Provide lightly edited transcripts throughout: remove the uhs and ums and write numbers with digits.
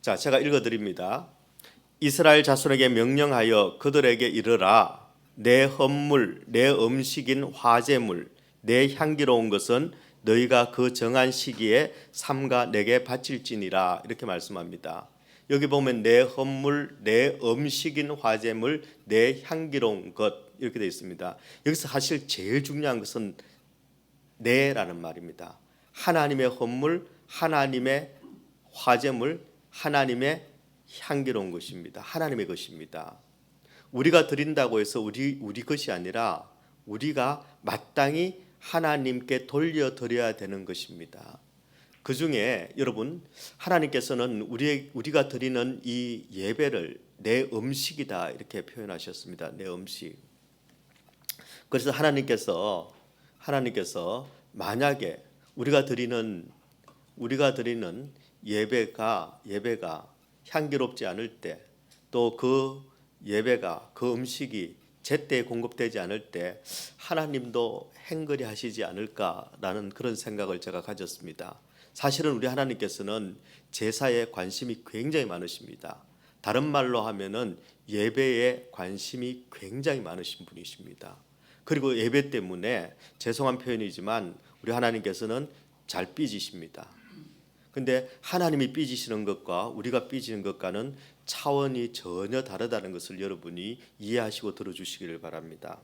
자, 제가 읽어드립니다. 이스라엘 자손에게 명령하여 그들에게 이르라. 내 헌물, 내 음식인 화제물, 내 향기로운 것은 너희가 그 정한 시기에 삼가 내게 바칠지니라. 이렇게 말씀합니다. 여기 보면 내 헌물, 내 음식인 화제물, 내 향기로운 것 이렇게 되어 있습니다. 여기서 사실 제일 중요한 것은 내라는 말입니다. 하나님의 헌물, 하나님의 화제물, 하나님의 향기로운 것입니다. 하나님의 것입니다. 우리가 드린다고 해서 우리 것이 아니라 우리가 마땅히 하나님께 돌려드려야 되는 것입니다. 그 중에 여러분, 하나님께서는 우리가 드리는 이 예배를 내 음식이다 이렇게 표현하셨습니다. 내 음식. 그래서 하나님께서 만약에 우리가 드리는 예배가 향기롭지 않을 때, 또 그 예배가 그 음식이 제때 공급되지 않을 때 하나님도 행거리 하시지 않을까라는 그런 생각을 제가 가졌습니다. 사실은 우리 하나님께서는 제사에 관심이 굉장히 많으십니다. 다른 말로 하면은 예배에 관심이 굉장히 많으신 분이십니다. 그리고 예배 때문에 죄송한 표현이지만 우리 하나님께서는 잘 삐지십니다. 근데 하나님이 삐지시는 것과 우리가 삐지는 것과는 차원이 전혀 다르다는 것을 여러분이 이해하시고 들어주시기를 바랍니다.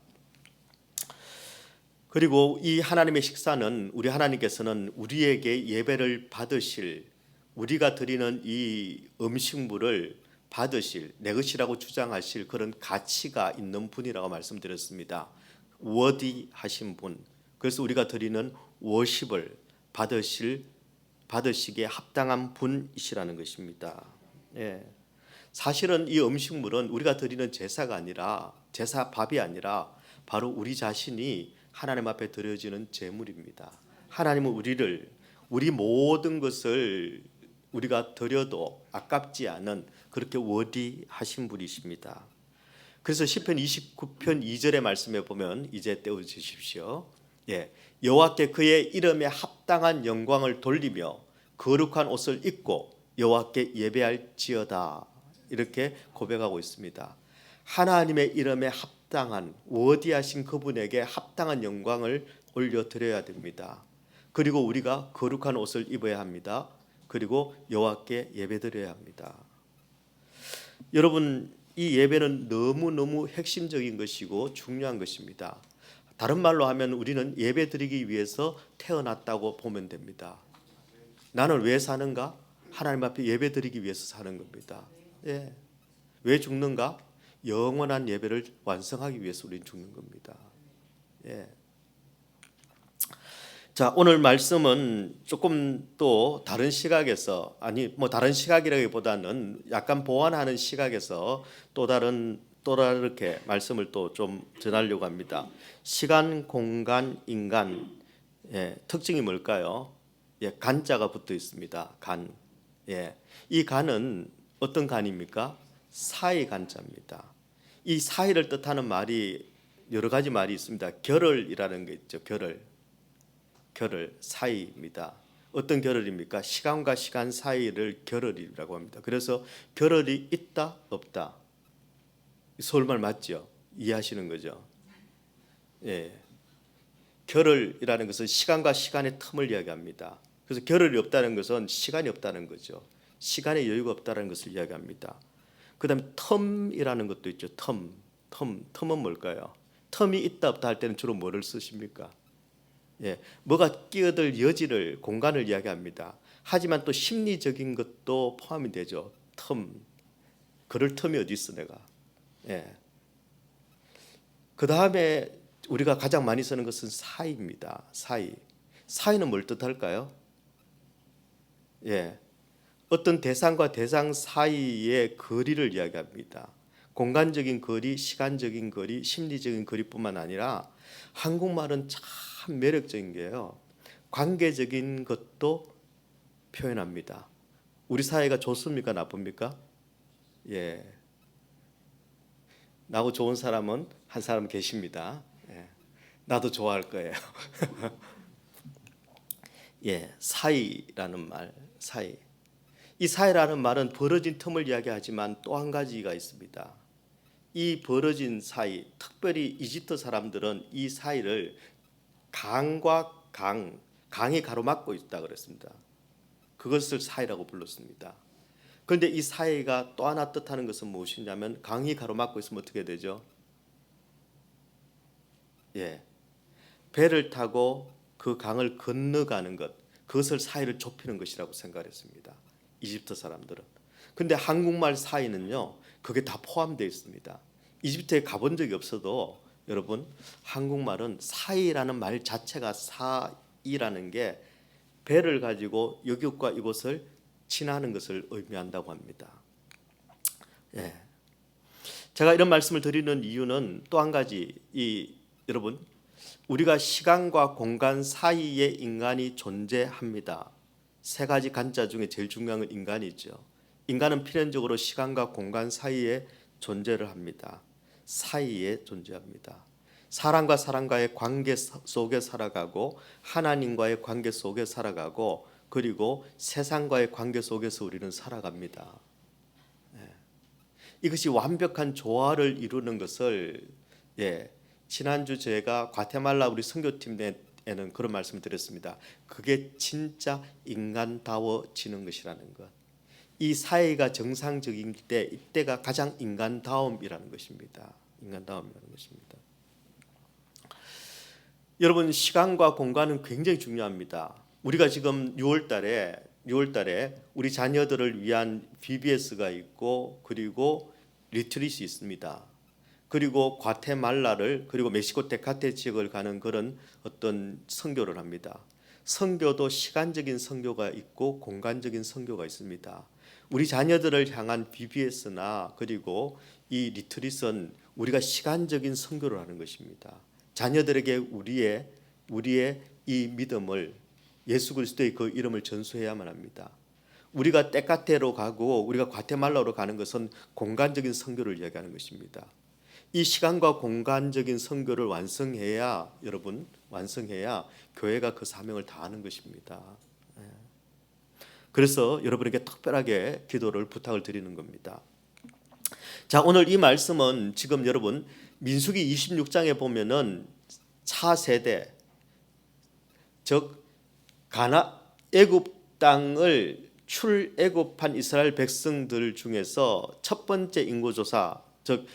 그리고 이 하나님의 식사는 우리 하나님께서는 우리에게 예배를 받으실, 우리가 드리는 이 음식물을 받으실, 내 것이라고 주장하실 그런 가치가 있는 분이라고 말씀드렸습니다. 워디하신 분. 그래서 우리가 드리는 워십을 받으시기에 합당한 분이시라는 것입니다. 예. 사실은 이 음식물은 우리가 드리는 제사 밥이 아니라 바로 우리 자신이 하나님 앞에 드려지는 제물입니다. 하나님은 우리 모든 것을 우리가 드려도 아깝지 않은 그렇게 워디하신 분이십니다. 그래서 시편 29편 2절의 말씀에 보면 이제 떼어주십시오. 여호와께 그의 이름에 합당한 영광을 돌리며 거룩한 옷을 입고 여호와께 예배할지어다 이렇게 고백하고 있습니다. 하나님의 이름에 합당한 워디하신 그분에게 합당한 영광을 올려드려야 됩니다. 그리고 우리가 거룩한 옷을 입어야 합니다. 그리고 여호와께 예배드려야 합니다. 여러분, 이 예배는 너무너무 핵심적인 것이고 중요한 것입니다. 다른 말로 하면 우리는 예배 드리기 위해서 태어났다고 보면 됩니다. 나는 왜 사는가? 하나님 앞에 예배 드리기 위해서 사는 겁니다. 왜 죽는가? 영원한 예배를 완성하기 위해서 우리는 죽는 겁니다. 자, 오늘 말씀은 조금 또 다른 시각에서, 다른 시각이라기보다는 약간 보완하는 시각에서 또 다르게 말씀을 또 좀 전하려고 합니다. 시간, 공간, 인간, 특징이 뭘까요? 간자가 붙어 있습니다. 간. 이 간은 어떤 간입니까? 사이 간자입니다. 이 사이를 뜻하는 말이 여러 가지 말이 있습니다. 결을이라는 게 있죠. 결을 사이입니다. 어떤 결을입니까? 시간과 시간 사이를 결을이라고 합니다. 그래서 결을이 있다 없다. 서울말 맞죠? 이해하시는 거죠? 결을이라는 것은 시간과 시간의 틈을 이야기합니다. 그래서 결을이 없다는 것은 시간이 없다는 거죠. 시간의 여유가 없다는 것을 이야기합니다. 그 다음에 텀이라는 것도 있죠. 텀은 뭘까요? 텀이 있다 없다 할 때는 주로 뭐를 쓰십니까? 뭐가 끼어들 여지를, 공간을 이야기합니다. 하지만 또 심리적인 것도 포함이 되죠. 그럴 텀이 어디 있어 내가. 그 다음에 우리가 가장 많이 쓰는 것은 사이입니다. 사이는 뭘 뜻할까요? 어떤 대상과 대상 사이의 거리를 이야기합니다. 공간적인 거리, 시간적인 거리, 심리적인 거리뿐만 아니라 한국말은 참 매력적인 게요. 관계적인 것도 표현합니다. 우리 사이가 좋습니까? 나쁩니까? 나하고 좋은 사람은 한 사람 계십니다. 나도 좋아할 거예요. 사이라는 말, 사이. 이 사이라는 말은 벌어진 틈을 이야기하지만 또 한 가지가 있습니다. 이 벌어진 사이, 특별히 이집트 사람들은 이 사이를 강과 강이 가로막고 있다 그랬습니다. 그것을 사이라고 불렀습니다. 그런데 이 사이가 또 하나 뜻하는 것은 무엇이냐면 강이 가로막고 있으면 어떻게 되죠? 배를 타고 그 강을 건너가는 것, 그것을 사이를 좁히는 것이라고 생각했습니다. 이집트 사람들은. 근데 한국말 사이는요, 그게 다 포함되어 있습니다. 이집트에 가본 적이 없어도 여러분, 한국말은 사이라는 말 자체가 사이라는 게 배를 가지고 여기과 이곳을 지나는 것을 의미한다고 합니다. 제가 이런 말씀을 드리는 이유는 또 한 가지, 여러분, 우리가 시간과 공간 사이에 인간이 존재합니다. 세 가지 간자 중에 제일 중요한 건 인간이죠. 인간은 필연적으로 시간과 공간 사이에 존재를 합니다. 사이에 존재합니다. 사람과 사람과의 관계 속에 살아가고 하나님과의 관계 속에 살아가고 그리고 세상과의 관계 속에서 우리는 살아갑니다. 이것이 완벽한 조화를 이루는 것을 지난주 제가 과테말라 우리 선교팀에는 그런 말씀을 드렸습니다. 그게 진짜 인간다워지는 것이라는 것. 이 사회가 정상적인 때 이때가 가장 인간다움이라는 것입니다. 인간다움이라는 것입니다. 여러분, 시간과 공간은 굉장히 중요합니다. 우리가 지금 6월달에 우리 자녀들을 위한 VBS가 있고 그리고 리트릿이 있습니다. 그리고 과테말라를 그리고 멕시코 테카테 지역을 가는 그런 어떤 선교를 합니다. 선교도 시간적인 선교가 있고 공간적인 선교가 있습니다. 우리 자녀들을 향한 VBS나 그리고 이 리트릿은 우리가 시간적인 선교를 하는 것입니다. 자녀들에게 우리의 이 믿음을 예수 그리스도의 그 이름을 전수해야만 합니다. 우리가 테카테로 가고 우리가 과테말라로 가는 것은 공간적인 선교를 이야기하는 것입니다. 이 시간과 공간적인 선교를 완성해야 교회가 그 사명을 다하는 것입니다. 그래서 여러분에게 특별하게 기도를 부탁을 드리는 겁니다. 자, 오늘 이 말씀은 지금 여러분 민수기 26장에 보면은 차세대 즉 애굽 땅을 출애굽한 이스라엘 백성들 중에서 첫 번째 인구조사 즉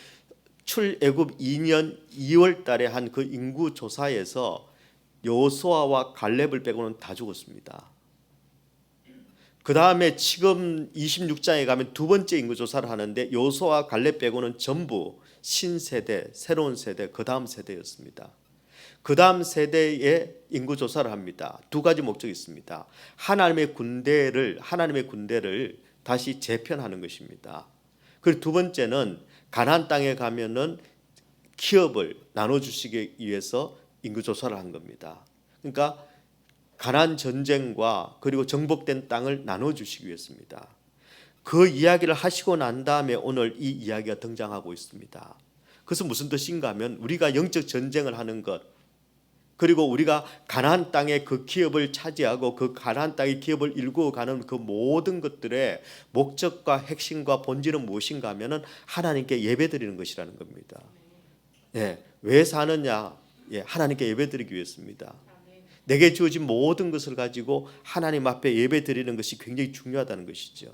출애굽 2년 2월 달에 한 그 인구조사에서 여호수아와 갈렙을 빼고는 다 죽었습니다. 그 다음에 지금 26장에 가면 두 번째 인구조사를 하는데 여호수아와 갈렙 빼고는 전부 신세대, 새로운 세대, 그 다음 세대였습니다. 그 다음 세대의 인구조사를 합니다. 두 가지 목적이 있습니다. 하나님의 군대를 다시 재편하는 것입니다. 그리고 두 번째는 가나안 땅에 가면은 기업을 나눠주시기 위해서 인구조사를 한 겁니다. 그러니까 가나안 전쟁과 그리고 정복된 땅을 나눠주시기 위해서입니다. 그 이야기를 하시고 난 다음에 오늘 이 이야기가 등장하고 있습니다. 그것은 무슨 뜻인가 하면 우리가 영적 전쟁을 하는 것 그리고 우리가 가나안 땅의 그 기업을 차지하고 그 가나안 땅의 기업을 일구어가는 그 모든 것들의 목적과 핵심과 본질은 무엇인가 하면은 하나님께 예배드리는 것이라는 겁니다. 왜 사느냐? 하나님께 예배드리기 위해서입니다. 내게 주어진 모든 것을 가지고 하나님 앞에 예배드리는 것이 굉장히 중요하다는 것이죠.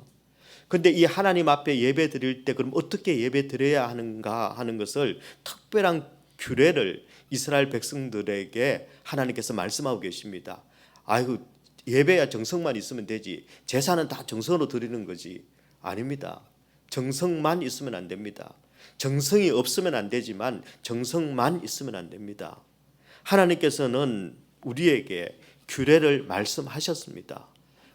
그런데 이 하나님 앞에 예배드릴 때 그럼 어떻게 예배드려야 하는가 하는 것을 특별한 규례를 이스라엘 백성들에게 하나님께서 말씀하고 계십니다. 아이고 예배야 정성만 있으면 되지 제사는 다 정성으로 드리는 거지. 아닙니다. 정성만 있으면 안 됩니다. 정성이 없으면 안 되지만 정성만 있으면 안 됩니다. 하나님께서는 우리에게 규례를 말씀하셨습니다.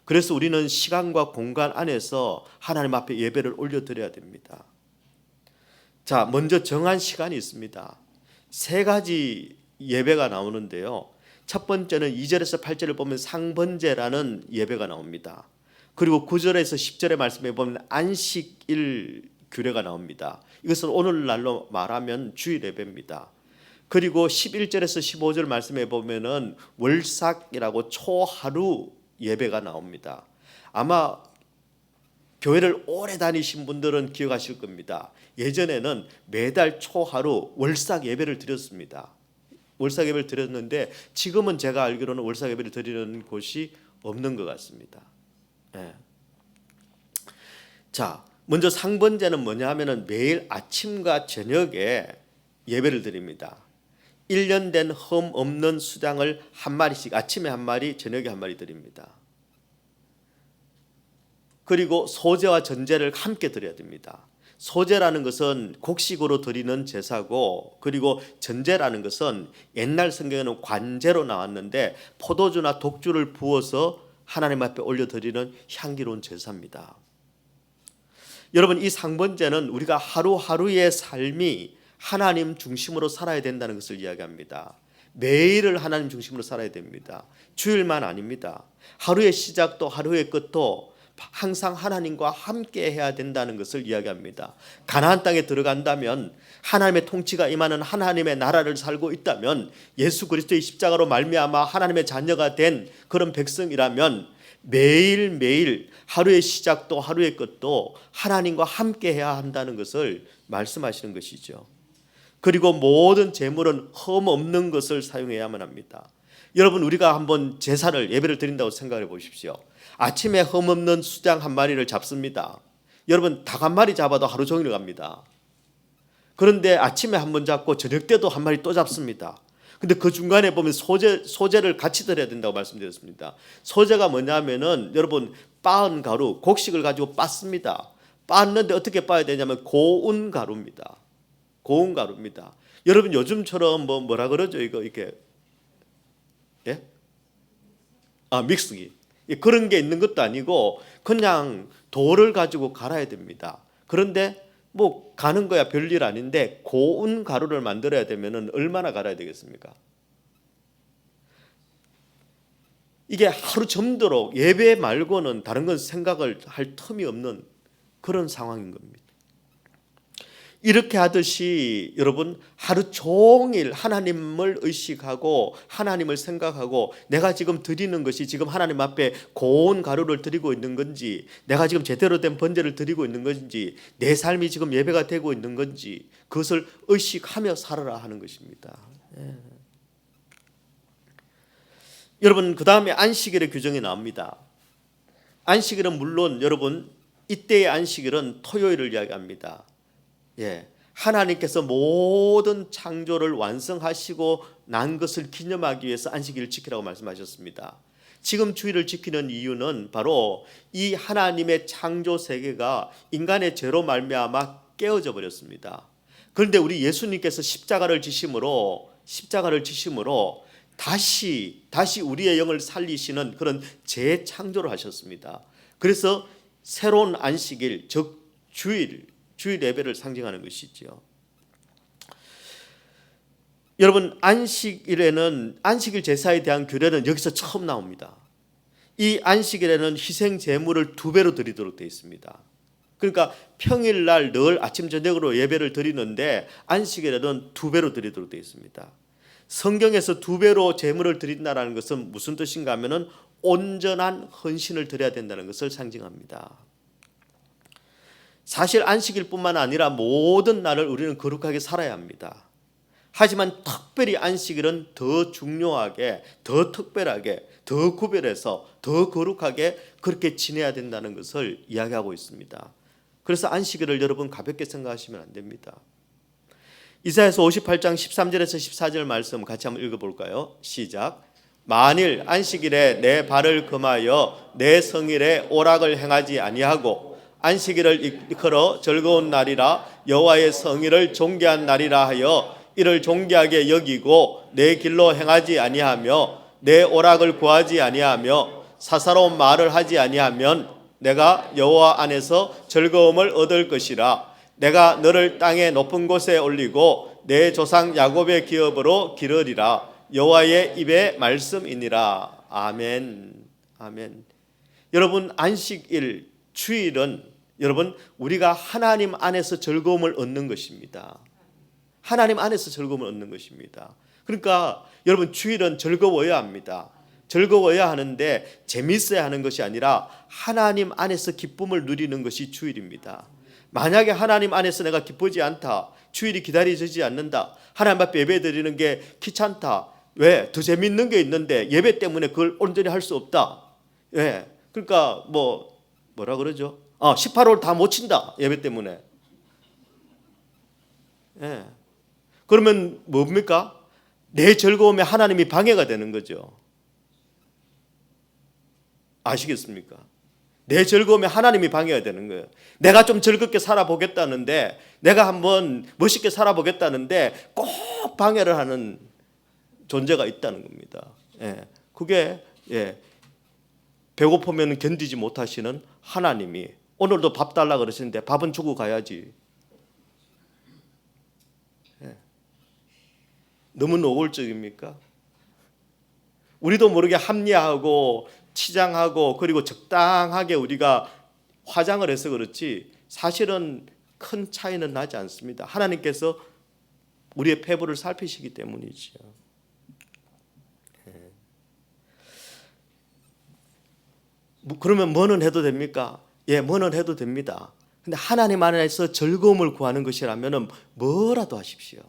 그래서 우리는 시간과 공간 안에서 하나님 앞에 예배를 올려드려야 됩니다. 자, 먼저 정한 시간이 있습니다. 세 가지 예배가 나오는데요. 첫 번째는 2절에서 8절을 보면 상번제라는 예배가 나옵니다. 그리고 9절에서 10절의 말씀에 보면 안식일 규례가 나옵니다. 이것은 오늘날로 말하면 주일 예배입니다. 그리고 11절에서 15절 말씀에 보면은 월삭이라고 초하루 예배가 나옵니다. 아마 교회를 오래 다니신 분들은 기억하실 겁니다. 예전에는 매달 초하루 월삭 예배를 드렸습니다. 월삭 예배를 드렸는데 지금은 제가 알기로는 월삭 예배를 드리는 곳이 없는 것 같습니다. 예. 자, 먼저 상번제는 뭐냐 하면은 매일 아침과 저녁에 예배를 드립니다. 1년 된 흠 없는 수장을 한 마리씩, 아침에 한 마리, 저녁에 한 마리 드립니다. 그리고 소제와 전제를 함께 드려야 됩니다. 소제라는 것은 곡식으로 드리는 제사고, 그리고 전제라는 것은 옛날 성경에는 관제로 나왔는데 포도주나 독주를 부어서 하나님 앞에 올려드리는 향기로운 제사입니다. 여러분, 이 상번제는 우리가 하루하루의 삶이 하나님 중심으로 살아야 된다는 것을 이야기합니다. 매일을 하나님 중심으로 살아야 됩니다. 주일만 아닙니다. 하루의 시작도 하루의 끝도 항상 하나님과 함께 해야 된다는 것을 이야기합니다. 가나안 땅에 들어간다면, 하나님의 통치가 임하는 하나님의 나라를 살고 있다면, 예수 그리스도의 십자가로 말미암아 하나님의 자녀가 된 그런 백성이라면 매일매일 하루의 시작도 하루의 끝도 하나님과 함께 해야 한다는 것을 말씀하시는 것이죠. 그리고 모든 재물은 흠 없는 것을 사용해야만 합니다. 여러분, 우리가 한번 제사를, 예배를 드린다고 생각해 보십시오. 아침에 흠 없는 수장 한 마리를 잡습니다. 여러분, 닭 한 마리 잡아도 하루 종일 갑니다. 그런데 아침에 한 번 잡고 저녁 때도 한 마리 또 잡습니다. 근데 그 중간에 보면 소제를 같이 드려야 된다고 말씀드렸습니다. 소제가 뭐냐면은 여러분, 빻은 가루, 곡식을 가지고 빻습니다. 빻는데 어떻게 빻아야 되냐면 고운 가루입니다. 고운 가루입니다. 여러분, 요즘처럼 뭐라 그러죠? 이거 이렇게, 예? 믹스기. 그런 게 있는 것도 아니고 그냥 돌을 가지고 갈아야 됩니다. 그런데 뭐 가는 거야 별일 아닌데 고운 가루를 만들어야 되면은 얼마나 갈아야 되겠습니까? 이게 하루 점도록 예배 말고는 다른 건 생각을 할 틈이 없는 그런 상황인 겁니다. 이렇게 하듯이 여러분, 하루 종일 하나님을 의식하고 하나님을 생각하고, 내가 지금 드리는 것이 지금 하나님 앞에 고운 가루를 드리고 있는 건지, 내가 지금 제대로 된 번제를 드리고 있는 건지, 내 삶이 지금 예배가 되고 있는 건지, 그것을 의식하며 살아라 하는 것입니다. 예. 여러분, 그 다음에 안식일의 규정이 나옵니다. 안식일은 물론 여러분, 이때의 안식일은 토요일을 이야기합니다. 예, 하나님께서 모든 창조를 완성하시고 난 것을 기념하기 위해서 안식일을 지키라고 말씀하셨습니다. 지금 주일을 지키는 이유는 바로 이 하나님의 창조 세계가 인간의 죄로 말미암아 깨어져 버렸습니다. 그런데 우리 예수님께서 십자가를 지심으로 다시 우리의 영을 살리시는 그런 재창조를 하셨습니다. 그래서 새로운 안식일, 즉 주일 예배를 상징하는 것이죠. 여러분, 안식일에는, 안식일 제사에 대한 규례는 여기서 처음 나옵니다. 이 안식일에는 희생 제물을 2배로 드리도록 되어 있습니다. 그러니까 평일날 늘 아침 저녁으로 예배를 드리는데 안식일에는 2배로 드리도록 되어 있습니다. 성경에서 2배로 제물을 드린다는 것은 무슨 뜻인가 하면은 온전한 헌신을 드려야 된다는 것을 상징합니다. 사실 안식일뿐만 아니라 모든 날을 우리는 거룩하게 살아야 합니다. 하지만 특별히 안식일은 더 중요하게, 더 특별하게, 더 구별해서 더 거룩하게 그렇게 지내야 된다는 것을 이야기하고 있습니다. 그래서 안식일을 여러분 가볍게 생각하시면 안 됩니다. 이사야서 58장 13절에서 14절 말씀 같이 한번 읽어볼까요? 시작. 만일 안식일에 내 발을 금하여 내 성일에 오락을 행하지 아니하고 안식일을 일컬어 즐거운 날이라 여호와의 성일을 존귀한 날이라 하여 이를 존귀하게 여기고 내 길로 행하지 아니하며 내 오락을 구하지 아니하며 사사로운 말을 하지 아니하면 내가 여호와 안에서 즐거움을 얻을 것이라. 내가 너를 땅의 높은 곳에 올리고 내 조상 야곱의 기업으로 기르리라. 여호와의 입의 말씀이니라. 아멘. 아멘. 여러분, 안식일, 주일은 여러분, 우리가 하나님 안에서 즐거움을 얻는 것입니다. 하나님 안에서 즐거움을 얻는 것입니다. 그러니까 여러분, 주일은 즐거워야 합니다. 즐거워야 하는데 재밌어야 하는 것이 아니라 하나님 안에서 기쁨을 누리는 것이 주일입니다. 만약에 하나님 안에서 내가 기쁘지 않다, 주일이 기다려지지 않는다, 하나님 앞에 예배 드리는 게 귀찮다, 왜? 더 재밌는 게 있는데 예배 때문에 그걸 온전히 할 수 없다. 예. 그러니까 뭐라 그러죠? 18홀 다 못 친다, 예배 때문에. 예. 그러면 뭡니까? 내 즐거움에 하나님이 방해가 되는 거죠. 아시겠습니까? 내 즐거움에 하나님이 방해가 되는 거예요. 내가 좀 즐겁게 살아보겠다는데, 내가 한번 멋있게 살아보겠다는데 꼭 방해를 하는 존재가 있다는 겁니다. 예. 그게 배고프면 견디지 못하시는 하나님이 오늘도 밥 달라 그러시는데 밥은 주고 가야지. 너무 노골적입니까? 우리도 모르게 합리화하고 치장하고 그리고 적당하게 우리가 화장을 해서 그렇지 사실은 큰 차이는 나지 않습니다. 하나님께서 우리의 패부를 살피시기 때문이죠. 그러면 뭐는 해도 됩니까? 예, 뭐는 해도 됩니다. 근데 하나님 안에서 즐거움을 구하는 것이라면 뭐라도 하십시오.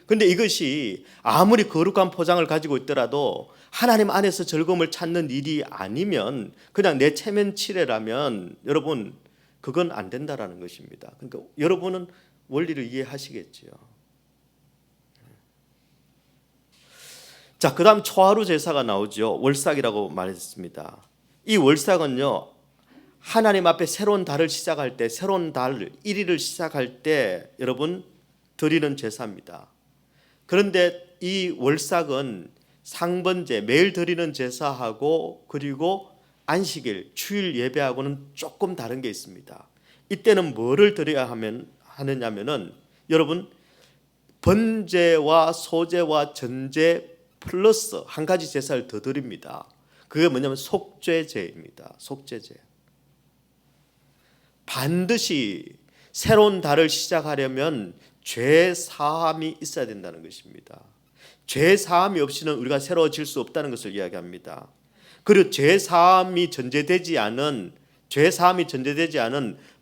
근데 이것이 아무리 거룩한 포장을 가지고 있더라도 하나님 안에서 즐거움을 찾는 일이 아니면 그냥 내 체면치레라면 여러분 그건 안 된다라는 것입니다. 그러니까 여러분은 원리를 이해하시겠죠. 자, 그다음 초하루 제사가 나오죠. 월삭이라고 말했습니다. 이 월삭은요, 하나님 앞에 새로운 달을 시작할 때, 새로운 달 1일을 시작할 때 여러분 드리는 제사입니다. 그런데 이 월삭은 상번제, 매일 드리는 제사하고 그리고 안식일, 주일 예배하고는 조금 다른 게 있습니다. 이때는 뭐를 드려야 하느냐면은 여러분 번제와 소제와 전제 플러스 한 가지 제사를 더 드립니다. 그게 뭐냐면 속죄제입니다. 속죄제. 반드시 새로운 달을 시작하려면 죄 사함이 있어야 된다는 것입니다. 죄 사함이 없이는 우리가 새로워질 수 없다는 것을 이야기합니다. 그리고 죄 사함이 전제되지 않은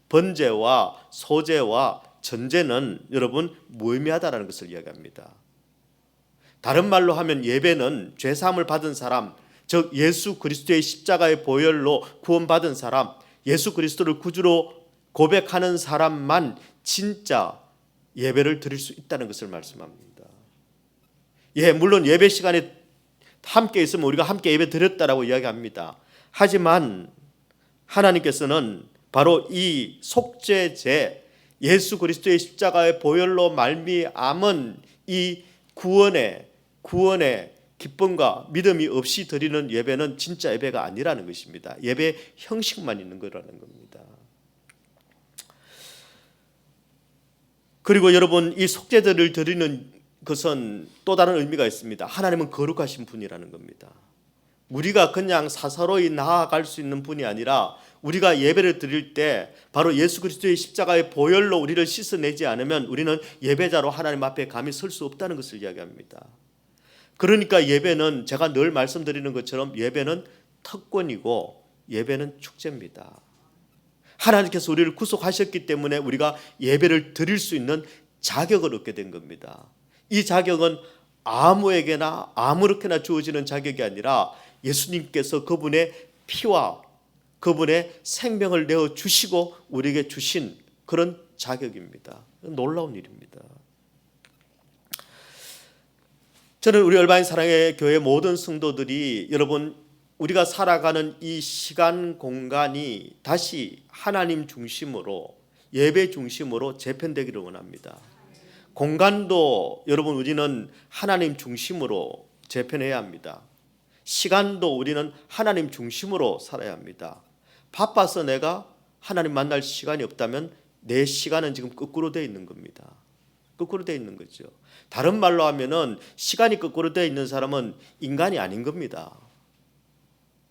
번제와 소제와 전제는 여러분 무의미하다는 것을 이야기합니다. 다른 말로 하면 예배는 죄 사함을 받은 사람, 즉 예수 그리스도의 십자가의 보혈로 구원받은 사람, 예수 그리스도를 구주로 고백하는 사람만 진짜 예배를 드릴 수 있다는 것을 말씀합니다. 예, 물론 예배 시간에 함께 있으면 우리가 함께 예배 드렸다라고 이야기합니다. 하지만 하나님께서는 바로 이 속죄제, 예수 그리스도의 십자가의 보혈로 말미암은 이 구원의 기쁨과 믿음이 없이 드리는 예배는 진짜 예배가 아니라는 것입니다. 예배 형식만 있는 거라는 겁니다. 그리고 여러분 이 속죄제를 드리는 것은 또 다른 의미가 있습니다. 하나님은 거룩하신 분이라는 겁니다. 우리가 그냥 사사로이 나아갈 수 있는 분이 아니라 우리가 예배를 드릴 때 바로 예수 그리스도의 십자가의 보혈로 우리를 씻어내지 않으면 우리는 예배자로 하나님 앞에 감히 설 수 없다는 것을 이야기합니다. 그러니까 예배는 제가 늘 말씀드리는 것처럼 예배는 특권이고 예배는 축제입니다. 하나님께서 우리를 구속하셨기 때문에 우리가 예배를 드릴 수 있는 자격을 얻게 된 겁니다. 이 자격은 아무에게나 아무렇게나 주어지는 자격이 아니라 예수님께서 그분의 피와 그분의 생명을 내어 주시고 우리에게 주신 그런 자격입니다. 놀라운 일입니다. 저는 우리 얼바인 사랑의 교회 모든 성도들이 여러분 우리가 살아가는 이 시간 공간이 다시 하나님 중심으로 예배 중심으로 재편되기를 원합니다. 공간도 여러분 우리는 하나님 중심으로 재편해야 합니다. 시간도 우리는 하나님 중심으로 살아야 합니다. 바빠서 내가 하나님 만날 시간이 없다면 내 시간은 지금 거꾸로 되어 있는 겁니다. 거꾸로 되어 있는 거죠. 다른 말로 하면은 시간이 거꾸로 되어 있는 사람은 인간이 아닌 겁니다.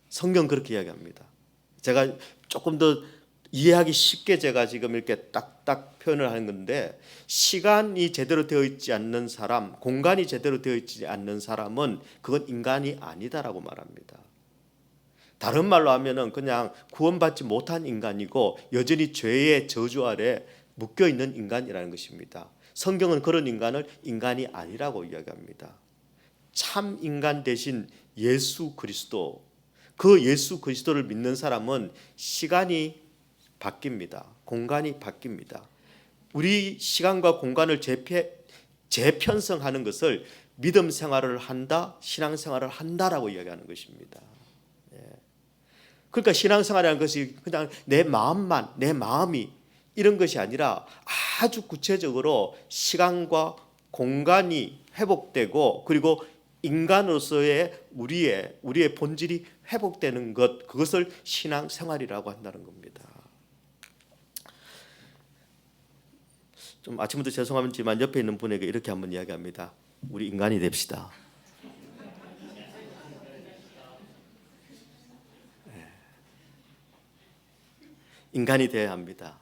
성경 그렇게 이야기합니다. 제가 조금 더 이해하기 쉽게 제가 지금 이렇게 딱딱 표현을 하는 건데, 시간이 제대로 되어 있지 않는 사람, 공간이 제대로 되어 있지 않는 사람은 그건 인간이 아니다라고 말합니다. 다른 말로 하면은 그냥 구원받지 못한 인간이고 여전히 죄의 저주 아래 묶여 있는 인간이라는 것입니다. 성경은 그런 인간을 인간이 아니라고 이야기합니다. 참 인간 대신 예수 그리스도, 그 예수 그리스도를 믿는 사람은 시간이 바뀝니다. 공간이 바뀝니다. 우리 시간과 공간을 재편성하는 것을 믿음 생활을 한다, 신앙 생활을 한다라고 이야기하는 것입니다. 그러니까 신앙생활이라는 것이 그냥 내 마음만, 내 마음이 이런 것이 아니라 아주 구체적으로 시간과 공간이 회복되고, 그리고 인간으로서의 우리의 본질이 회복되는 것, 그것을 신앙생활이라고 한다는 겁니다. 좀 아침부터 죄송하지만 옆에 있는 분에게 이렇게 한번 이야기합니다. 우리 인간이 됩시다. 인간이 되어야 합니다.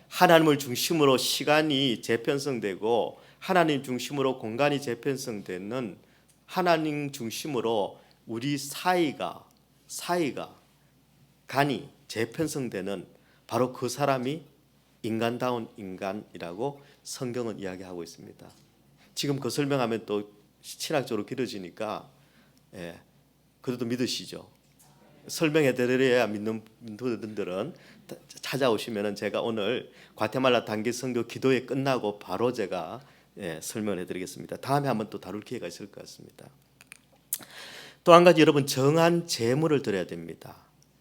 하나님을 중심으로 시간이 재편성되고, 하나님 중심으로 공간이 재편성되는, 하나님 중심으로 우리 사이가 간이 재편성되는 바로 그 사람이 인간다운 인간이라고 성경은 이야기하고 있습니다. 지금 그 설명하면 또 신학적으로 길어지니까 그래도 믿으시죠? 설명해 드려야 믿는 분들은 찾아오시면 제가 오늘 과테말라 단기 선교 기도회 끝나고 바로 제가 설명해 드리겠습니다. 다음에 한번 또 다룰 기회가 있을 것 같습니다. 또 한 가지, 여러분, 정한 제물을 드려야 됩니다.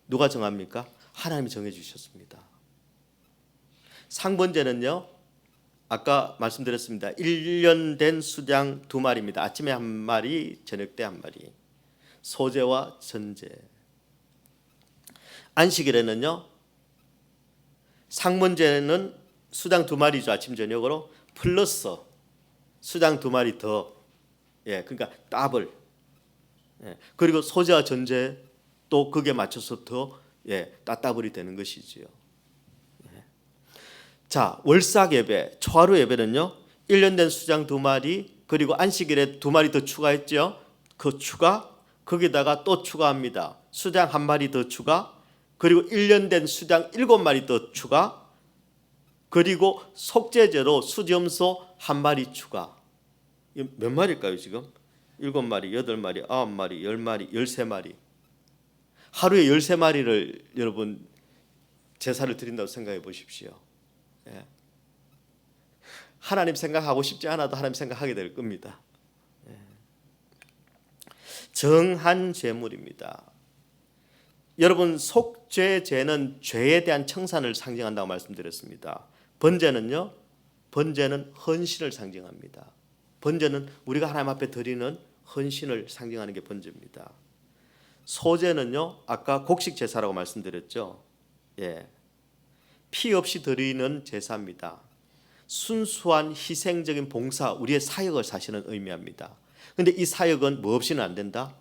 누가 정합니까? 하나님이 정해 주셨습니다. 상번제는요, 아까 말씀드렸습니다. 1년 된 수장 2마리입니다. 아침에 1마리, 저녁 때 1마리. 소제와 전제. 안식일에는요, 상번제는 수장 2마리죠. 아침 저녁으로 플러스 수장 2마리 더. 그러니까 더블. 그리고 소제와 전제 또 그게 맞춰서 더 따따블이 되는 것이지요. 자, 월삭 예배, 초하루 예배는요, 1년 된 수장 2마리, 그리고 안식일에 2마리 더 추가했죠. 그 추가, 거기다가 또 추가합니다. 수장 1마리 더 추가, 그리고 1년 된 수장 7마리 더 추가, 그리고 속죄제로 수염소 1마리 추가. 몇 마리일까요 지금? 7마리, 8마리, 9마리, 10마리, 13마리. 하루에 13마리를 여러분 제사를 드린다고 생각해 보십시오. 하나님 생각하고 싶지 않아도 하나님 생각하게 될 겁니다. 정한 제물입니다. 여러분, 속죄제는 죄에 대한 청산을 상징한다고 말씀드렸습니다. 번제는요, 번제는 헌신을 상징합니다. 번제는 우리가 하나님 앞에 드리는 헌신을 상징하는 게 번제입니다. 소제는요, 아까 곡식 제사라고 말씀드렸죠. 피 없이 드리는 제사입니다. 순수한 희생적인 봉사, 우리의 사역을 사실은 의미합니다. 그런데 이 사역은 뭐 없이는 안 된다?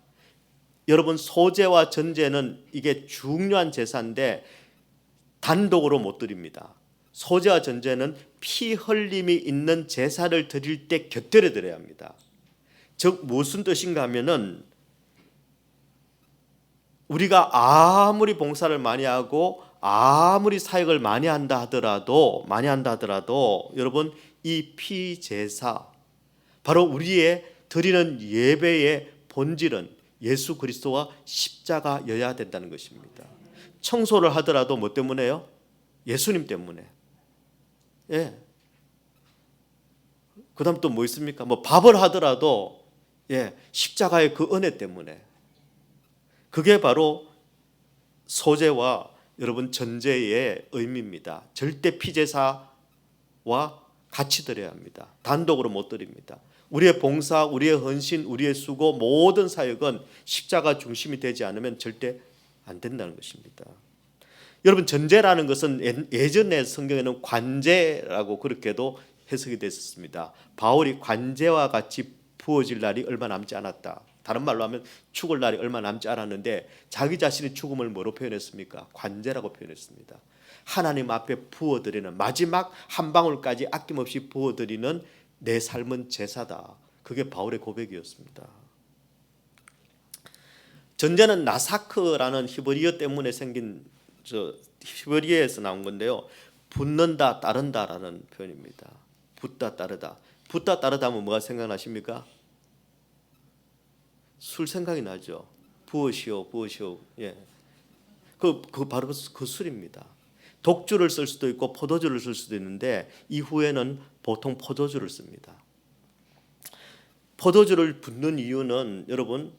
여러분, 소제와 전제는 이게 중요한 제사인데 단독으로 못 드립니다. 소제와 전제는 피 흘림이 있는 제사를 드릴 때 곁들여 드려야 합니다. 즉 무슨 뜻인가 하면은, 우리가 아무리 봉사를 많이 하고 아무리 사역을 많이 한다 하더라도 여러분, 이 피제사, 바로 우리의 드리는 예배의 본질은 예수 그리스도와 십자가여야 된다는 것입니다. 청소를 하더라도 뭐 때문에요? 예수님 때문에. 그 다음 또 뭐 있습니까? 뭐 밥을 하더라도 십자가의 그 은혜 때문에. 그게 바로 소제와 여러분 전제의 의미입니다. 절대 피제사와 같이 드려야 합니다. 단독으로 못 드립니다. 우리의 봉사, 우리의 헌신, 우리의 수고, 모든 사역은 십자가 중심이 되지 않으면 절대 안 된다는 것입니다. 여러분, 전제라는 것은 예전에 성경에는 관제라고 그렇게도 해석이 됐었습니다. 바울이 관제와 같이 부어질 날이 얼마 남지 않았다. 다른 말로 하면 죽을 날이 얼마 남지 않았는데 자기 자신의 죽음을 뭐로 표현했습니까? 관제라고 표현했습니다. 하나님 앞에 부어드리는 마지막 한 방울까지 아낌없이 부어드리는 내 삶은 제사다. 그게 바울의 고백이었습니다. 전제는 나사크라는 히브리어 때문에 생긴 히브리어에서 나온 건데요. 붙는다, 따른다라는 표현입니다. 붙다, 따르다. 붙다, 따르다 하면 뭐가 생각나십니까? 술 생각이 나죠. 부으시오, 부으시오. 예, 그 바로 그 술입니다. 독주를 쓸 수도 있고 포도주를 쓸 수도 있는데 이후에는 보통 포도주를 씁니다. 포도주를 붓는 이유는 여러분,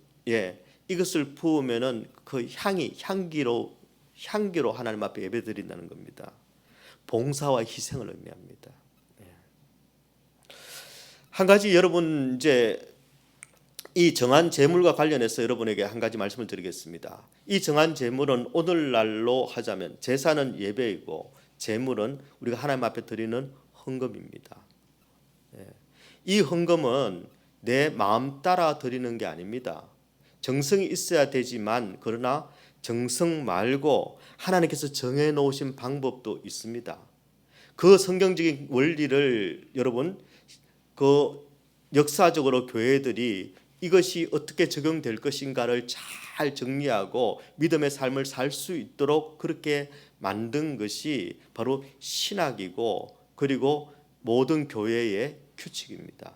이것을 부으면은 그 향기로 하나님 앞에 예배드린다는 겁니다. 봉사와 희생을 의미합니다. 한 가지 여러분 이제 이 정한 제물과 관련해서 여러분에게 한 가지 말씀을 드리겠습니다. 이 정한 제물은 오늘날로 하자면 제사는 예배이고 제물은 우리가 하나님 앞에 드리는 헌금입니다. 이 헌금은 내 마음 따라 드리는 게 아닙니다. 정성이 있어야 되지만 그러나 정성 말고 하나님께서 정해 놓으신 방법도 있습니다. 그 성경적인 원리를 여러분 그 역사적으로 교회들이 이것이 어떻게 적용될 것인가를 잘 정리하고 믿음의 삶을 살 수 있도록 그렇게 만든 것이 바로 신학이고 그리고 모든 교회의 규칙입니다.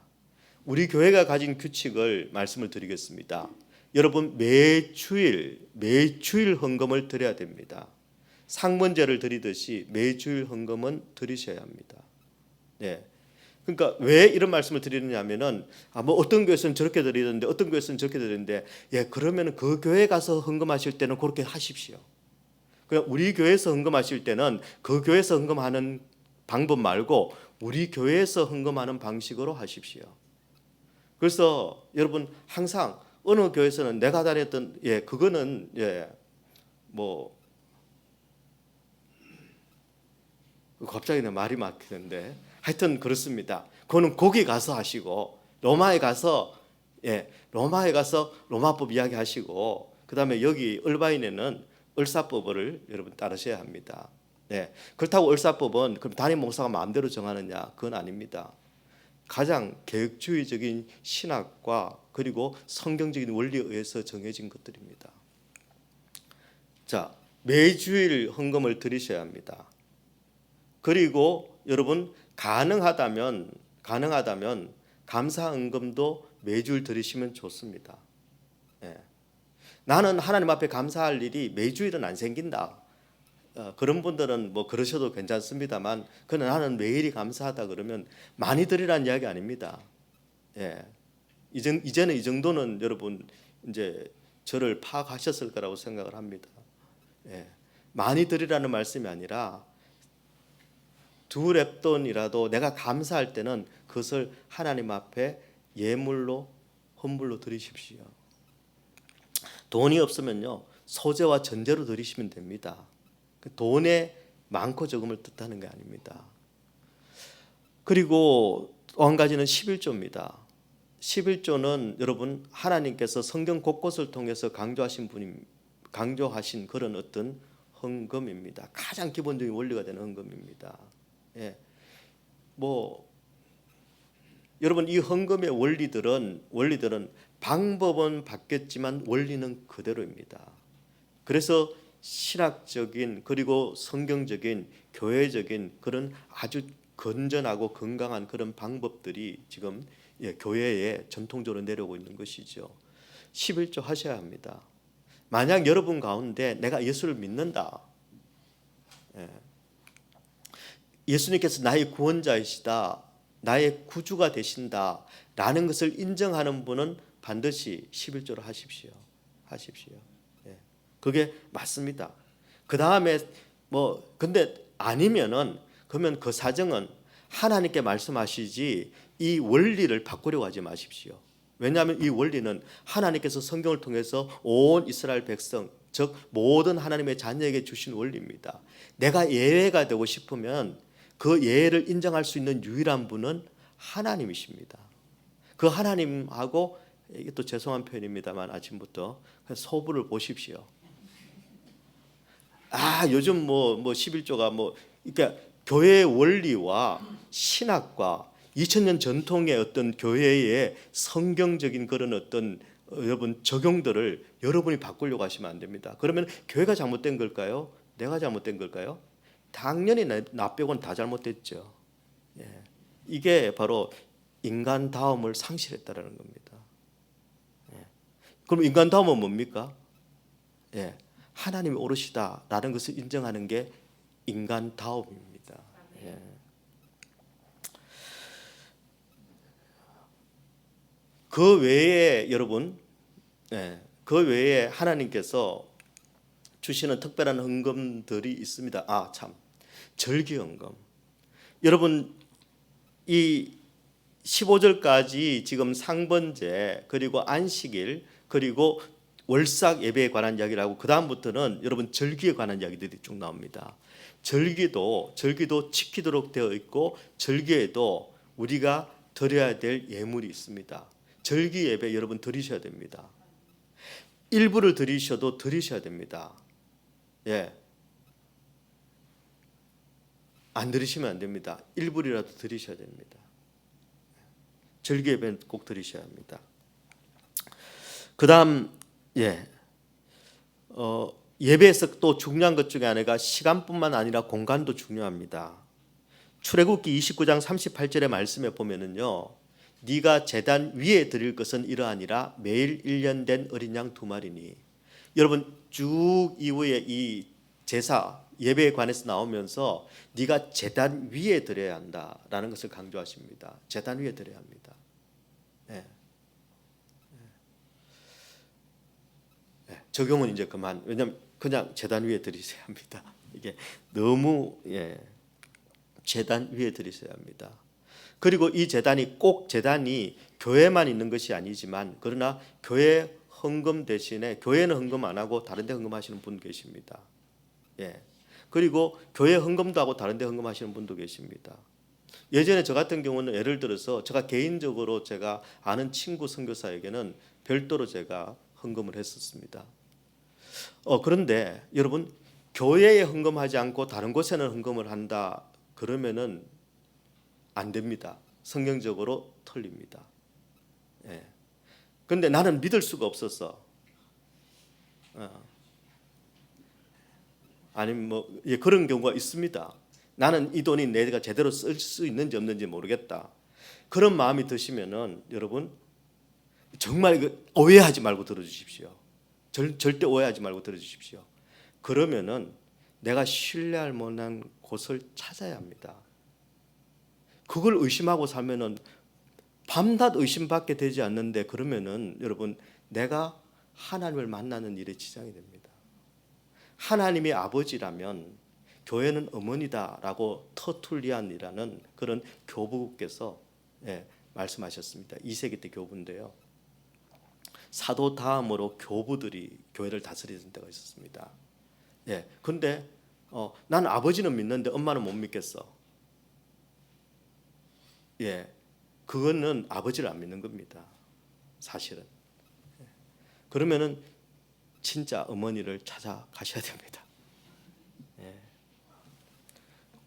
우리 교회가 가진 규칙을 말씀을 드리겠습니다. 여러분 매주일 헌금을 드려야 됩니다. 상번제를 드리듯이 매주일 헌금은 드리셔야 합니다. 그러니까 왜 이런 말씀을 드리느냐면은 뭐 어떤 교회에서는 저렇게 드리는데 어떤 교회에서는 저렇게 드리는데 그러면 그 교회 가서 헌금하실 때는 그렇게 하십시오. 그냥 우리 교회에서 헌금하실 때는 그 교회에서 헌금하는 방법 말고 우리 교회에서 헌금하는 방식으로 하십시오. 그래서 여러분 항상 어느 교회에서는 내가 다녔던 그거는 뭐 갑자기 내 말이 막히는데 하여튼 그렇습니다. 그거는 거기 가서 하시고 로마에 가서 로마법 이야기하시고 그다음에 여기 을바인에는 을사법을 여러분 따르셔야 합니다. 그렇다고 을사법은 그럼 담임 목사가 마음대로 정하느냐? 그건 아닙니다. 가장 계획주의적인 신학과 그리고 성경적인 원리에 의해서 정해진 것들입니다. 자, 매주일 헌금을 드리셔야 합니다. 그리고 여러분 가능하다면 감사 헌금도 매주일 드리시면 좋습니다. 나는 하나님 앞에 감사할 일이 매주일은 안 생긴다. 그런 분들은 뭐 그러셔도 괜찮습니다만 그는 나는 매일이 감사하다 그러면 많이 드리라는 이야기 아닙니다. 이제는 이 정도는 여러분 이제 저를 파악하셨을 거라고 생각을 합니다. 많이 드리라는 말씀이 아니라 2렙돈이라도 내가 감사할 때는 그것을 하나님 앞에 예물로 헌물로 드리십시오. 돈이 없으면요 소재와 전제로 드리시면 됩니다. 돈에 많고 적음을 뜻하는 게 아닙니다. 그리고 또 한 가지는 11조입니다. 11조는 여러분 하나님께서 성경 곳곳을 통해서 강조하신 그런 어떤 헌금입니다. 가장 기본적인 원리가 되는 헌금입니다. 뭐 여러분 이 헌금의 원리들은 방법은 바뀌었지만 원리는 그대로입니다. 그래서 신학적인 그리고 성경적인 교회적인 그런 아주 건전하고 건강한 그런 방법들이 지금 교회에 전통적으로 내려오고 있는 것이죠. 11조 하셔야 합니다. 만약 여러분 가운데 내가 예수를 믿는다, 예수님께서 나의 구원자이시다, 나의 구주가 되신다 라는 것을 인정하는 분은 반드시 11조를 하십시오. 그게 맞습니다. 그 다음에 근데 아니면은 그러면 그 사정은 하나님께 말씀하시지 이 원리를 바꾸려고 하지 마십시오. 왜냐하면 이 원리는 하나님께서 성경을 통해서 온 이스라엘 백성 즉 모든 하나님의 자녀에게 주신 원리입니다. 내가 예외가 되고 싶으면 그 예외를 인정할 수 있는 유일한 분은 하나님이십니다. 그 하나님하고 이게 또 죄송한 표현입니다만 아침부터 소부를 보십시오. 요즘 뭐 11조가 그러니까 교회의 원리와 신학과 2000년 전통의 어떤 교회의 성경적인 그런 어떤 여러분 적용들을 여러분이 바꾸려고 하시면 안 됩니다. 그러면 교회가 잘못된 걸까요? 내가 잘못된 걸까요? 당연히 나 빼고는 다 잘못됐죠. 예. 이게 바로 인간다움을 상실했다라는 겁니다. 예. 그럼 인간다움은 뭡니까? 예. 하나님이 오르시다라는 것을 인정하는 게 인간다움입니다. 예. 그 외에 여러분, 그 외에 하나님께서 주시는 특별한 헌금들이 있습니다. 참, 절기헌금. 여러분, 이 15절까지 지금 상번제 그리고 안식일 그리고 월삭 예배에 관한 이야기를 하고 그 다음부터는 여러분 절기에 관한 이야기들이 쭉 나옵니다. 절기도 지키도록 되어 있고 절기에도 우리가 드려야 될 예물이 있습니다. 절기 예배 여러분 드리셔야 됩니다. 일부를 드리셔도 드리셔야 됩니다. 예, 안 드리시면 안 됩니다. 일부라도 드리셔야 됩니다. 절기 예배는 꼭 드리셔야 합니다. 그 다음 예배에서 또 중요한 것 중에 하나가 시간뿐만 아니라 공간도 중요합니다. 출애굽기 29장 38절의 말씀에 보면은요, 네가 제단 위에 드릴 것은 이러하니라 매일 1년 된 어린 양 2마리니. 여러분 쭉 이후에 이 제사 예배에 관해서 나오면서 네가 제단 위에 드려야 한다라는 것을 강조하십니다. 제단 위에 드려야 합니다. 적용은 이제 그만. 왜냐하면 그냥 제단 위에 드리셔야 합니다. 이게 너무 제단 위에 드리셔야 합니다. 그리고 이 제단이 꼭 제단이 교회만 있는 것이 아니지만 그러나 교회 헌금 대신에 교회는 헌금 안 하고 다른 데 헌금하시는 분 계십니다. 그리고 교회 헌금도 하고 다른 데 헌금하시는 분도 계십니다. 예전에 저 같은 경우는 예를 들어서 제가 개인적으로 제가 아는 친구 선교사에게는 별도로 제가 헌금을 했었습니다. 그런데 여러분 교회에 헌금하지 않고 다른 곳에는 헌금을 한다 그러면은 안 됩니다. 성경적으로 틀립니다. 그런데 나는 믿을 수가 없었어. 아니면 그런 경우가 있습니다. 나는 이 돈이 내가 제대로 쓸 수 있는지 없는지 모르겠다. 그런 마음이 드시면은 여러분 정말 오해하지 말고 들어주십시오. 절대 오해하지 말고 들어주십시오. 그러면은 내가 신뢰할 만한 곳을 찾아야 합니다. 그걸 의심하고 살면은 밤낮 의심받게 되지 않는데 그러면은 여러분 내가 하나님을 만나는 일에 지장이 됩니다. 하나님이 아버지라면 교회는 어머니다라고 터툴리안이라는 그런 교부께서 말씀하셨습니다. 2세기 때 교부인데요. 사도 다음으로 교부들이 교회를 다스리던 때가 있었습니다. 그런데 나는 아버지는 믿는데 엄마는 못 믿겠어. 그거는 아버지를 안 믿는 겁니다. 사실은. 그러면은 진짜 어머니를 찾아가셔야 됩니다.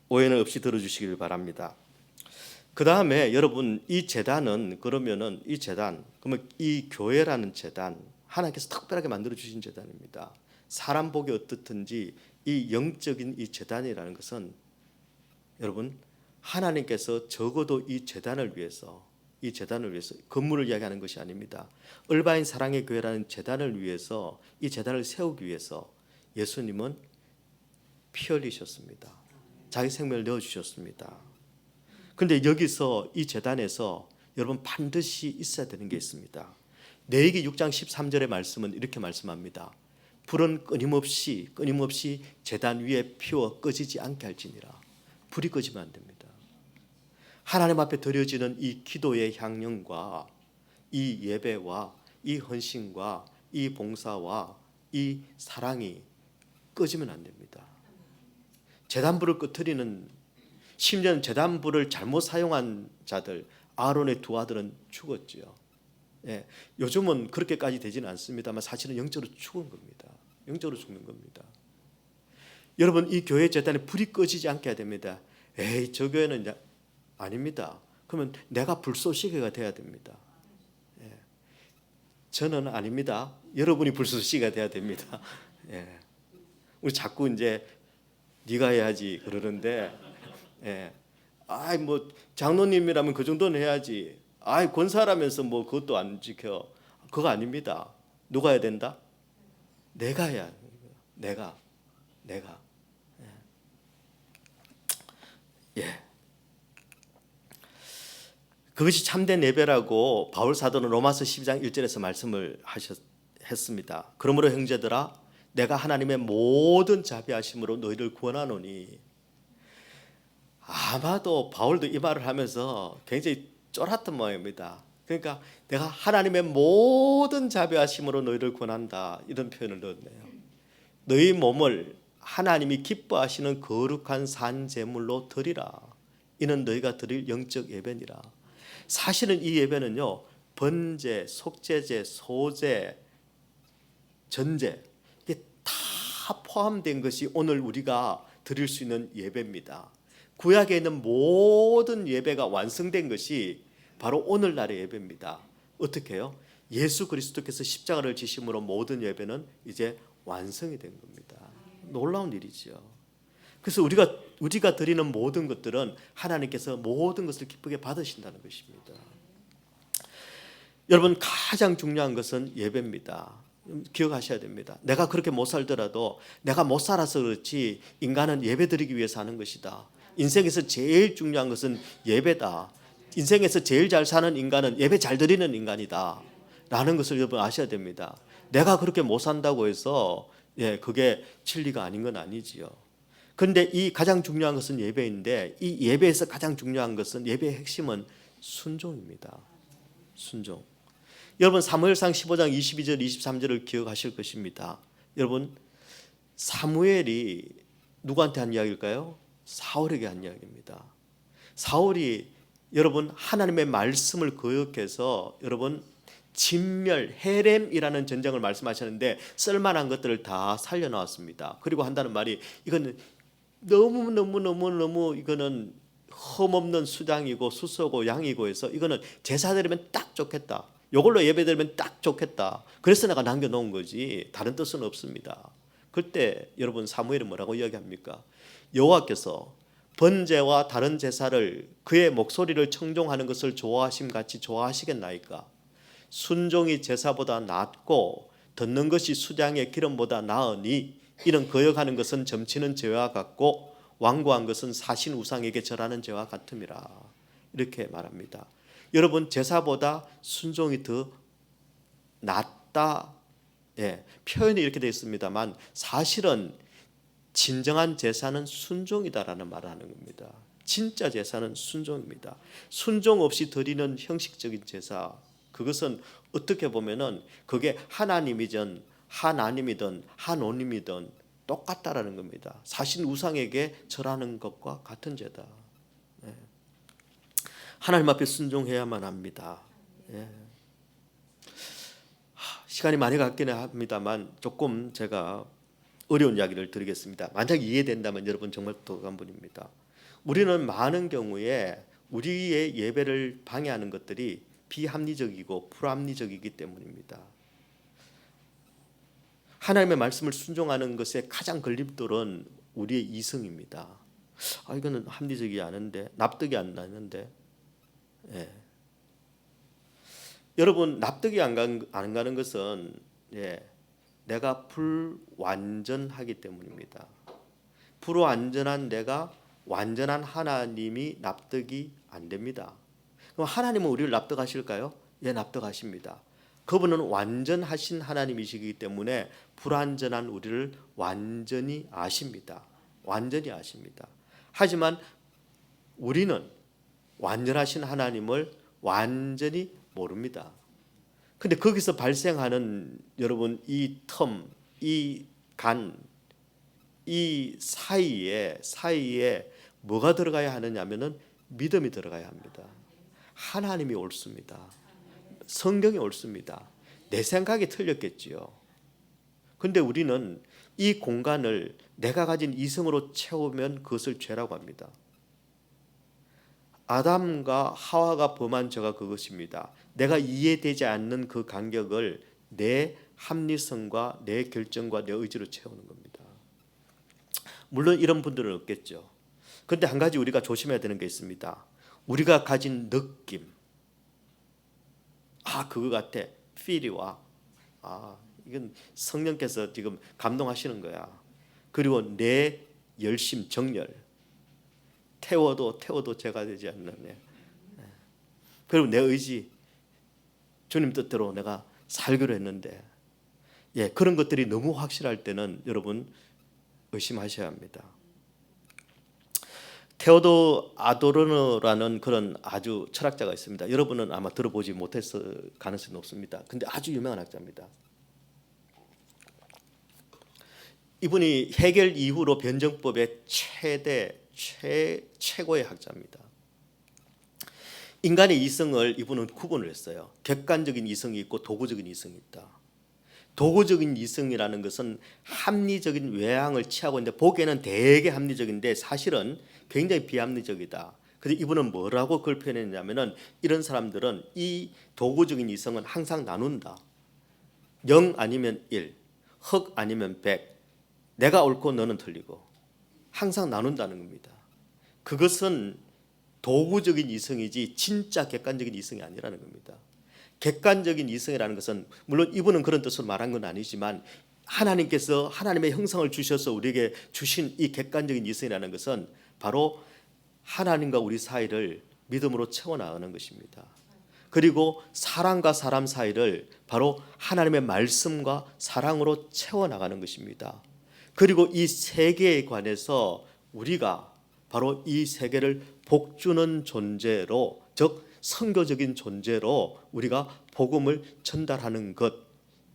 오해는 없이 들어주시길 바랍니다. 그 다음에 여러분 이 제단은 그러면은 그러면 이 교회라는 제단 하나님께서 특별하게 만들어 주신 제단입니다. 사람 보기 어떻든지 이 영적인 이 제단이라는 것은 여러분 하나님께서 적어도 이 제단을 위해서 건물을 이야기하는 것이 아닙니다. 얼바인 사랑의 교회라는 제단을 위해서 이 제단을 세우기 위해서 예수님은 피 흘리셨습니다. 자기 생명을 내어주셨습니다. 그런데 여기서 이 제단에서 여러분 반드시 있어야 되는 게 있습니다. 레위기 6장 13절의 말씀은 이렇게 말씀합니다. 불은 끊임없이 제단 위에 피워 꺼지지 않게 할지니라. 불이 꺼지면 안 됩니다. 하나님 앞에 드려지는 이 기도의 향연과 이 예배와 이 헌신과 이 봉사와 이 사랑이 꺼지면 안 됩니다. 제단불을 꺼트리는 심지어는 제단불을 잘못 사용한 자들 아론의 두 아들은 죽었지요. 예, 요즘은 그렇게까지 되지는 않습니다만 사실은 영적으로 죽은 겁니다. 영적으로 죽는 겁니다. 여러분, 이 교회 재단에 불이 꺼지지 않게 해야 됩니다. 에이, 저 교회는 이제 아닙니다. 그러면 내가 불쏘시개가 돼야 됩니다. 예, 저는 아닙니다. 여러분이 불쏘시개가 돼야 됩니다. 예, 우리 자꾸 이제 네가 해야지 그러는데, 예, 아이 뭐 장로님이라면 그 정도는 해야지. 아이 권사라면서 뭐 그것도 안 지켜. 그거 아닙니다. 누가 해야 된다? 내가 해야. 내가. 예. 그것이 참된 예배라고 바울 사도는 로마서 12장 1절에서 말씀을 했습니다. 그러므로 형제들아, 내가 하나님의 모든 자비하심으로 너희를 구원하노니. 아마도 바울도 이 말을 하면서 굉장히 쫄았던 모양입니다. 그러니까 내가 하나님의 모든 자비하심으로 너희를 구원한다, 이런 표현을 넣었네요. 너희 몸을 하나님이 기뻐하시는 거룩한 산 제물로 드리라. 이는 너희가 드릴 영적 예배니라. 사실은 이 예배는요, 번제, 속죄제, 소제, 전제, 이게 다 포함된 것이 오늘 우리가 드릴 수 있는 예배입니다. 구약에 있는 모든 예배가 완성된 것이 바로 오늘날의 예배입니다. 어떻게 해요? 예수 그리스도께서 십자가를 지심으로 모든 예배는 이제 완성이 된 겁니다. 놀라운 일이죠. 그래서 우리가 드리는 모든 것들은 하나님께서 모든 것을 기쁘게 받으신다는 것입니다. 여러분, 가장 중요한 것은 예배입니다. 기억하셔야 됩니다. 내가 그렇게 못 살더라도 내가 못 살아서 그렇지 인간은 예배 드리기 위해서 하는 것이다. 인생에서 제일 중요한 것은 예배다. 인생에서 제일 잘 사는 인간은 예배 잘 드리는 인간이다 라는 것을 여러분 아셔야 됩니다. 내가 그렇게 못 산다고 해서 그게 진리가 아닌 건 아니지요. 그런데 이 가장 중요한 것은 예배인데, 이 예배에서 가장 중요한 것은, 예배의 핵심은 순종입니다. 순종. 여러분, 사무엘상 15장 22절 23절을 기억하실 것입니다. 여러분, 사무엘이 누구한테 한 이야기일까요? 사울에게 한 이야기입니다. 사울이 여러분 하나님의 말씀을 거역해서 여러분 진멸, 헤렘이라는 전쟁을 말씀하셨는데 쓸만한 것들을 다 살려놓았습니다. 그리고 한다는 말이, 이거는 너무 이거는 흠없는 수장이고 수소고 양이고 해서 이거는 제사 드리면 딱 좋겠다, 이걸로 예배 드리면 딱 좋겠다, 그래서 내가 남겨놓은 거지 다른 뜻은 없습니다. 그때 여러분 사무엘은 뭐라고 이야기합니까? 여호와께서 번제와 다른 제사를 그의 목소리를 청종하는 것을 좋아하심 같이 좋아하시겠나이까? 순종이 제사보다 낫고 듣는 것이 수장의 기름보다 나으니 이는 거역하는 것은 점치는 죄와 같고 완고한 것은 사신 우상에게 절하는 죄와 같음이라. 이렇게 말합니다. 여러분, 제사보다 순종이 더 낫다, 표현이 이렇게 되어 있습니다만 사실은 진정한 제사는 순종이다라는 말을 하는 겁니다. 진짜 제사는 순종입니다. 순종 없이 드리는 형식적인 제사, 그것은 어떻게 보면은 그게 하나님이든 하나님이든 하노님이든 똑같다라는 겁니다. 사신 우상에게 절하는 것과 같은 죄다. 하나님 앞에 순종해야만 합니다. 시간이 많이 갔긴 합니다만 조금 제가 어려운 이야기를 드리겠습니다. 만약 이해된다면 여러분 정말 똑똑한 분입니다. 우리는 많은 경우에 우리의 예배를 방해하는 것들이 비합리적이고 불합리적이기 때문입니다. 하나님의 말씀을 순종하는 것의 가장 걸림돌은 우리의 이성입니다. 이거는 합리적이 않은데, 납득이 안 나는데. 여러분, 납득이 안 가는 것은 내가 불완전하기 때문입니다. 불완전한 내가 완전한 하나님이 납득이 안 됩니다. 그럼 하나님은 우리를 납득하실까요? 납득하십니다. 그분은 완전하신 하나님이시기 때문에 불완전한 우리를 완전히 아십니다. 완전히 아십니다. 하지만 우리는 완전하신 하나님을 완전히 모릅니다. 근데 거기서 발생하는 여러분 이 텀, 이 간, 이 사이에 뭐가 들어가야 하느냐면은 믿음이 들어가야 합니다. 하나님이 옳습니다. 성경이 옳습니다. 내 생각이 틀렸겠지요. 근데 우리는 이 공간을 내가 가진 이성으로 채우면 그것을 죄라고 합니다. 아담과 하와가 범한 죄가 그것입니다. 내가 이해되지 않는 그 간격을 내 합리성과 내 결정과 내 의지로 채우는 겁니다. 물론 이런 분들은 없겠죠. 그런데 한 가지 우리가 조심해야 되는 게 있습니다. 우리가 가진 느낌, 그거 같아, feel이 와. 이건 성령께서 지금 감동하시는 거야. 그리고 내 열심, 정열, 태워도 죄가 되지 않는. 그리고 내 의지, 주님 뜻대로 내가 살기로 했는데, 그런 것들이 너무 확실할 때는 여러분 의심하셔야 합니다. 테오도 아도르노라는 그런 아주 철학자가 있습니다. 여러분은 아마 들어보지 못했을 가능성이 높습니다. 근데 아주 유명한 학자입니다. 이분이 해겔 이후로 변정법의 최고의 학자입니다. 인간의 이성을 이분은 구분을 했어요. 객관적인 이성이 있고 도구적인 이성이 있다. 도구적인 이성이라는 것은 합리적인 외향을 취하고 있는데 보기에는 되게 합리적인데 사실은 굉장히 비합리적이다. 그래서 이분은 뭐라고 그걸 표현했냐면은 이런 사람들은 이 도구적인 이성은 항상 나눈다. 0 아니면 1, 흑 아니면 100, 내가 옳고 너는 틀리고 항상 나눈다는 겁니다. 그것은 도구적인 이성이지 진짜 객관적인 이성이 아니라는 겁니다. 객관적인 이성이라는 것은 물론 이분은 그런 뜻으로 말한 건 아니지만 하나님께서 하나님의 형상을 주셔서 우리에게 주신 이 객관적인 이성이라는 것은 바로 하나님과 우리 사이를 믿음으로 채워나가는 것입니다. 그리고 사람과 사람 사이를 바로 하나님의 말씀과 사랑으로 채워나가는 것입니다. 그리고 이 세계에 관해서 우리가 바로 이 세계를 복주는 존재로, 즉 선교적인 존재로 우리가 복음을 전달하는 것,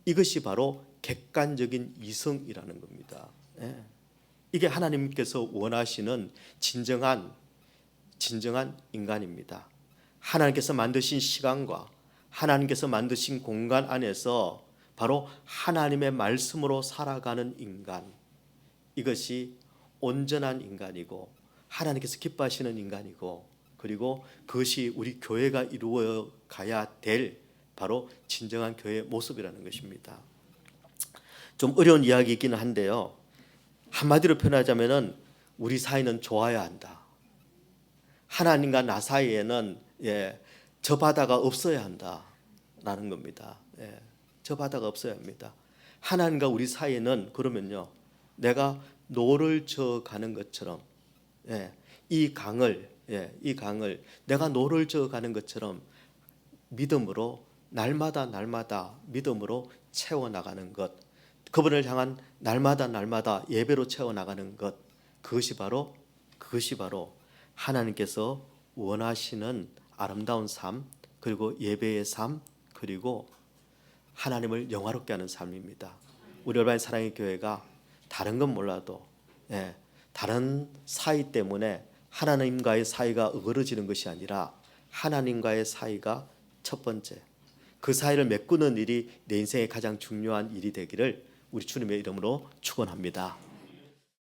이것이 바로 객관적인 이성이라는 겁니다. 이게 하나님께서 원하시는 진정한 인간입니다. 하나님께서 만드신 시간과 하나님께서 만드신 공간 안에서 바로 하나님의 말씀으로 살아가는 인간, 이것이 온전한 인간이고 하나님께서 기뻐하시는 인간이고, 그리고 그것이 우리 교회가 이루어 가야 될 바로 진정한 교회의 모습이라는 것입니다. 좀 어려운 이야기이기는 한데요, 한마디로 표현하자면은 우리 사이는 좋아야 한다. 하나님과 나 사이에는 저 바다가 없어야 한다라는 겁니다. 저 바다가 없어야 합니다. 하나님과 우리 사이에는 그러면요, 내가 노를 저 가는 것처럼, 이 강을 내가 노를 저 가는 것처럼 믿음으로 날마다 믿음으로 채워 나가는 것, 그분을 향한 날마다 예배로 채워 나가는 것, 그것이 바로 하나님께서 원하시는 아름다운 삶, 그리고 예배의 삶, 그리고 하나님을 영화롭게 하는 삶입니다. 우리 얼마나 사랑의 교회가 다른 건 몰라도 다른 사이 때문에 하나님과의 사이가 어그러지는 것이 아니라 하나님과의 사이가 첫 번째, 그 사이를 메꾸는 일이 내 인생의 가장 중요한 일이 되기를 우리 주님의 이름으로 축원합니다.